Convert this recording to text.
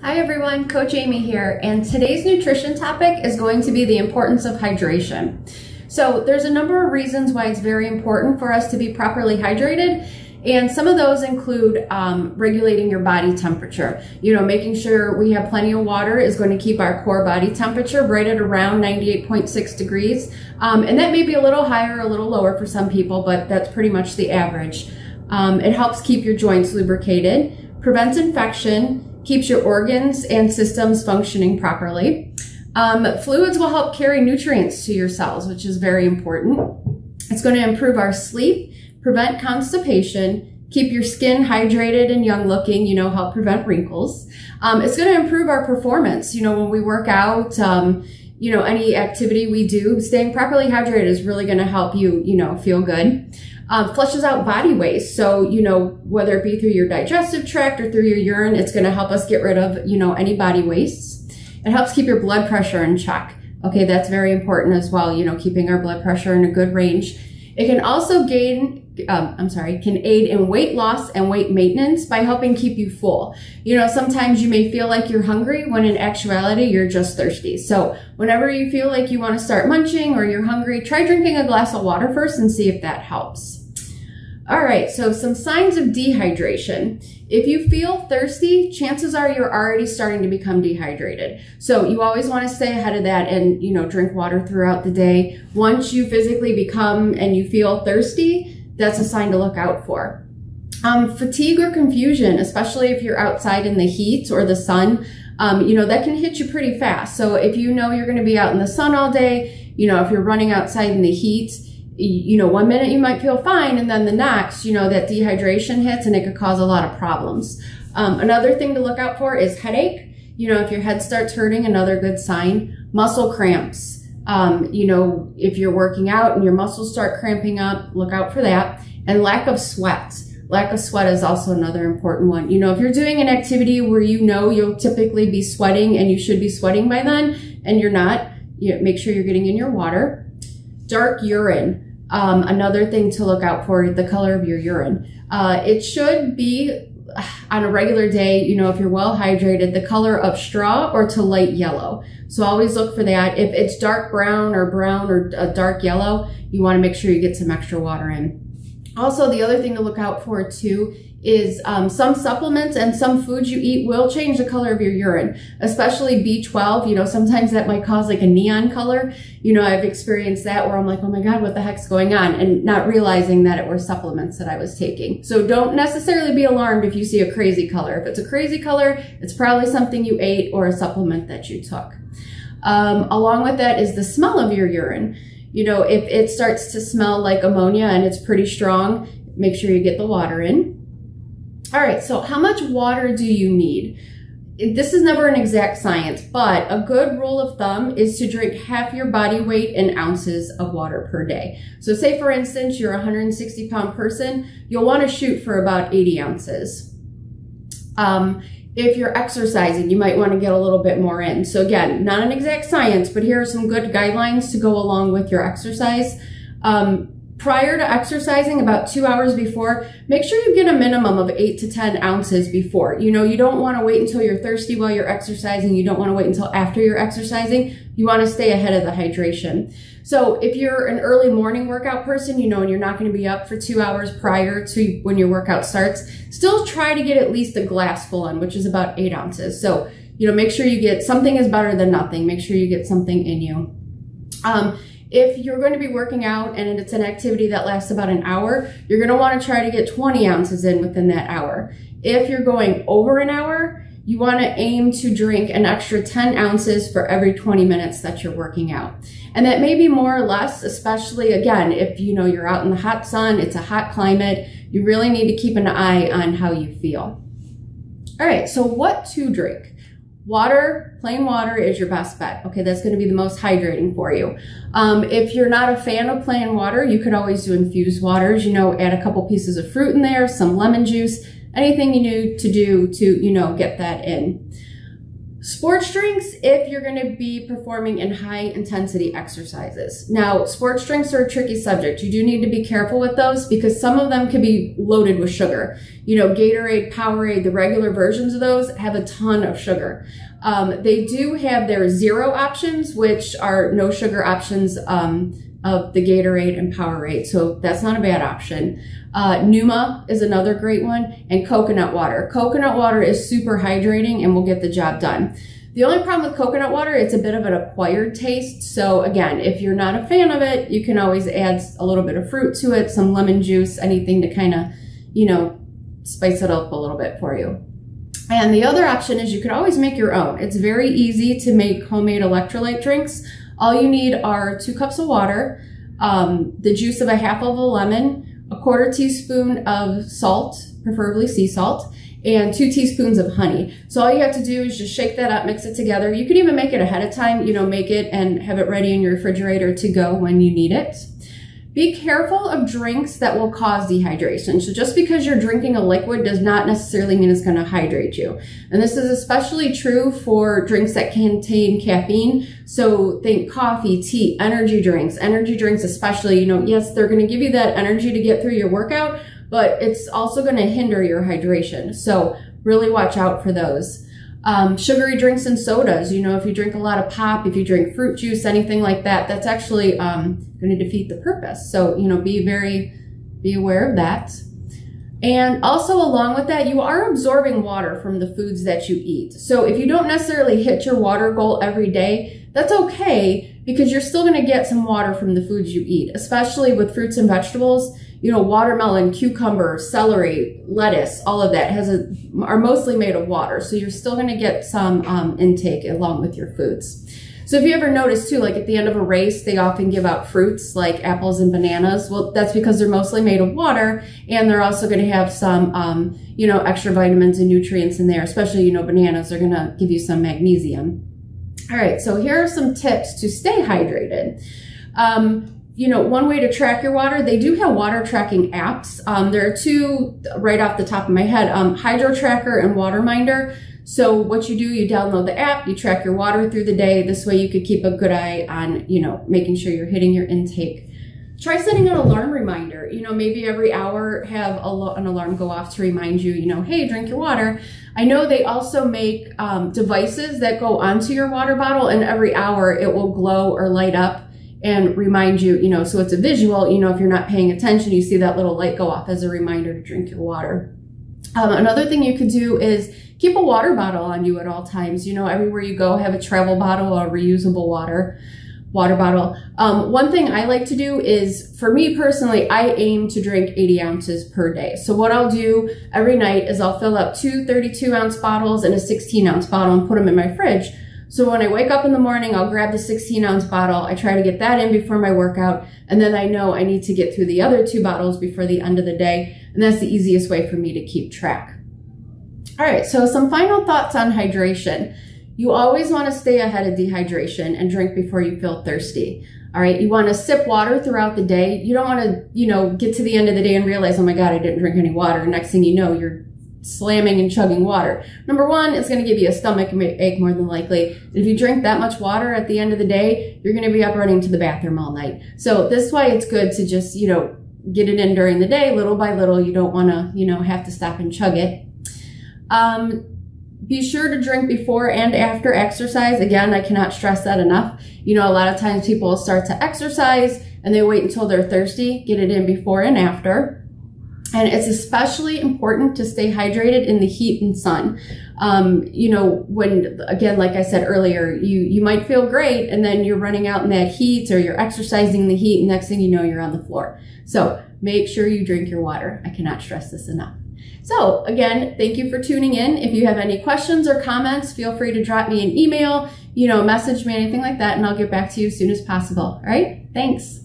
Hi everyone, Coach Amy here, and today's nutrition topic is going to be the importance of hydration. So there's a number of reasons why it's very important for us to be properly hydrated, and some of those include regulating your body temperature. Making sure we have plenty of water is going to keep our core body temperature right at around 98.6 degrees, and that may be a little higher, a little lower for some people, but that's pretty much the average. It helps keep your joints lubricated, prevents infection, keeps your organs and systems functioning properly. Fluids will help carry nutrients to your cells, which is very important. It's going to improve our sleep, prevent constipation, keep your skin hydrated and young looking, help prevent wrinkles. It's going to improve our performance. When we work out, any activity we do, staying properly hydrated is really going to help you, feel good. Flushes out body waste. So, whether it be through your digestive tract or through your urine, it's going to help us get rid of, any body wastes. It helps keep your blood pressure in check. Okay, that's very important as well, keeping our blood pressure in a good range. It can also can aid in weight loss and weight maintenance by helping keep you full. Sometimes you may feel like you're hungry when in actuality you're just thirsty. So whenever you feel like you want to start munching or you're hungry, try drinking a glass of water first and see if that helps. All right, so some signs of dehydration. If you feel thirsty, chances are you're already starting to become dehydrated. So you always want to stay ahead of that and, drink water throughout the day. Once you physically become and you feel thirsty, that's a sign to look out for. Fatigue or confusion, especially if you're outside in the heat or the sun, that can hit you pretty fast. So if you're going to be out in the sun all day, if you're running outside in the heat, 1 minute you might feel fine, and then the next, that dehydration hits and it could cause a lot of problems. Another thing to look out for is headache. If your head starts hurting, another good sign. Muscle cramps. If you're working out and your muscles start cramping up, look out for that. And lack of sweat. Lack of sweat is also another important one. If you're doing an activity where you'll typically be sweating and you should be sweating by then, and you're not, make sure you're getting in your water. Dark urine. Another thing to look out for, the color of your urine. It should be on a regular day, if you're well hydrated, the color of straw or to light yellow. So always look for that. If it's dark brown or a dark yellow, you want to make sure you get some extra water in. Also, the other thing to look out for too is some supplements and some foods you eat will change the color of your urine, especially B12. Sometimes that might cause like a neon color. I've experienced that where I'm like, oh my God, what the heck's going on? And not realizing that it were supplements that I was taking. So don't necessarily be alarmed if you see a crazy color. If it's a crazy color, it's probably something you ate or a supplement that you took. Along with that is the smell of your urine. If it starts to smell like ammonia and it's pretty strong, make sure you get the water in. All right, so how much water do you need? This is never an exact science, but a good rule of thumb is to drink half your body weight in ounces of water per day. So say, for instance, you're a 160-pound person, you'll want to shoot for about 80 ounces. If you're exercising, you might want to get a little bit more in. So again, not an exact science, but here are some good guidelines to go along with your exercise. Prior to exercising, about 2 hours before, make sure you get a minimum of 8 to 10 ounces before. You don't want to wait until you're thirsty while you're exercising. You don't want to wait until after you're exercising. You want to stay ahead of the hydration. So if you're an early morning workout person, and you're not going to be up for 2 hours prior to when your workout starts, still try to get at least a glass full in, which is about 8 ounces. So, make sure you get something is better than nothing. Make sure you get something in you. If you're going to be working out and it's an activity that lasts about an hour, you're going to want to try to get 20 ounces in within that hour. If you're going over an hour, you want to aim to drink an extra 10 ounces for every 20 minutes that you're working out. And that may be more or less, especially again, if you're out in the hot sun, it's a hot climate, you really need to keep an eye on how you feel. All right, so what to drink? Water, plain water is your best bet. Okay, that's going to be the most hydrating for you. If you're not a fan of plain water, you could always do infused waters, add a couple pieces of fruit in there, some lemon juice, anything you need to do to, get that in. Sports drinks, if you're going to be performing in high intensity exercises. Now, sports drinks are a tricky subject. You do need to be careful with those because some of them can be loaded with sugar. You know, Gatorade, Powerade, the regular versions of those have a ton of sugar. They do have their zero options, which are no sugar options of the Gatorade and Powerade. So that's not a bad option. Numa is another great one, and coconut water. Coconut water is super hydrating and will get the job done. The only problem with coconut water, it's a bit of an acquired taste. So again, if you're not a fan of it, you can always add a little bit of fruit to it, some lemon juice, anything to kind of, you know, spice it up a little bit for you. And the other option is you could always make your own. It's very easy to make homemade electrolyte drinks. All you need are 2 cups of water, the juice of a half of a lemon, a 1/4 teaspoon of salt, preferably sea salt, and 2 teaspoons of honey. So all you have to do is just shake that up, mix it together. You could even make it ahead of time, you know, make it and have it ready in your refrigerator to go when you need it. Be careful of drinks that will cause dehydration. So just because you're drinking a liquid does not necessarily mean it's going to hydrate you. And this is especially true for drinks that contain caffeine. So think coffee, tea, energy drinks especially, you know, yes, they're going to give you that energy to get through your workout, but it's also going to hinder your hydration. So really watch out for those. Sugary drinks and sodas, you know, if you drink a lot of pop, if you drink fruit juice, anything like that, that's actually going to defeat the purpose. So, you know, be aware of that. And also along with that, you are absorbing water from the foods that you eat. So if you don't necessarily hit your water goal every day, that's okay because you're still going to get some water from the foods you eat, especially with fruits and vegetables. You know, watermelon, cucumber, celery, lettuce, all of that are mostly made of water. So you're still going to get some intake along with your foods. So if you ever notice too, like at the end of a race, they often give out fruits like apples and bananas. Well, that's because they're mostly made of water and they're also going to have some, you know, extra vitamins and nutrients in there, especially, you know, bananas are going to give you some magnesium. All right, so here are some tips to stay hydrated. You know, one way to track your water, they do have water tracking apps. There are 2 right off the top of my head, Hydro Tracker and Waterminder. So what you do, you download the app, you track your water through the day. This way you could keep a good eye on, you know, making sure you're hitting your intake. Try setting an alarm reminder. You know, maybe every hour have an alarm go off to remind you, you know, hey, drink your water. I know they also make devices that go onto your water bottle, and every hour it will glow or light up and remind you, you know, so it's a visual, you know, if you're not paying attention, you see that little light go off as a reminder to drink your water. Another thing you could do is keep a water bottle on you at all times. You know, everywhere you go, have a travel bottle or a reusable water bottle. One thing I like to do is, for me personally, I aim to drink 80 ounces per day. So what I'll do every night is I'll fill up 2 32-ounce bottles and a 16-ounce bottle and put them in my fridge. So when I wake up in the morning, I'll grab the 16-ounce bottle. I try to get that in before my workout. And then I know I need to get through the other 2 bottles before the end of the day. And that's the easiest way for me to keep track. All right, so some final thoughts on hydration. You always want to stay ahead of dehydration and drink before you feel thirsty. All right, you want to sip water throughout the day. You don't want to, you know, get to the end of the day and realize, oh my God, I didn't drink any water. Next thing you know, you're slamming and chugging water. Number one, it's going to give you a stomach ache more than likely. If you drink that much water at the end of the day, you're going to be up running to the bathroom all night. So this is why it's good to just, you know, get it in during the day, little by little. You don't want to, you know, have to stop and chug it. Be sure to drink before and after exercise. Again, I cannot stress that enough. You know, a lot of times people will start to exercise and they wait until they're thirsty, get it in before and after. And it's especially important to stay hydrated in the heat and sun. You know, when, again, like I said earlier, you might feel great and then you're running out in that heat or you're exercising in the heat and next thing you know, you're on the floor. So make sure you drink your water. I cannot stress this enough. So again, thank you for tuning in. If you have any questions or comments, feel free to drop me an email, you know, message me, anything like that, and I'll get back to you as soon as possible. All right? Thanks.